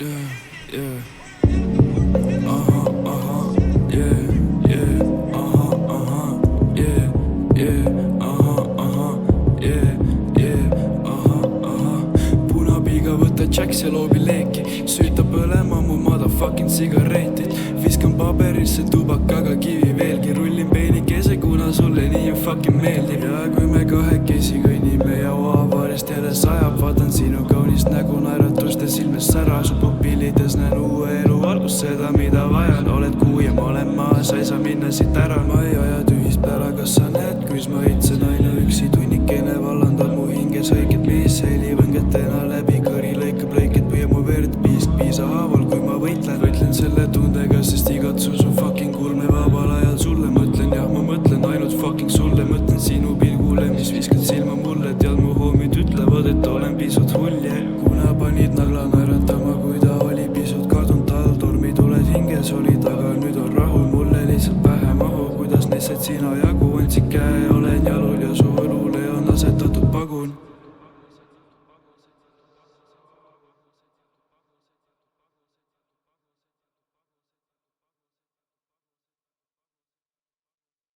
yeah, yeah. Yeah, yeah, yeah, yeah, yeah, yeah, punapiiga võta Jacks ja loobi leeki, süüta põlema mu motherfucking sigaretid. Viskan paberisse tubakaga kivi veelgi, rullin peenikese, kuna sulle nii fucking meeldib. Ja kui me kahekesi kõnnime ja oavarist jälle sajab, vaatan sinu kaunist nägu, naeratus ta silmes sära, su pupillides näen uue elu valgust, seda mida vajan. Oled kuu ja ma olen maas, sa ei saa minna siit ära, ma ei aja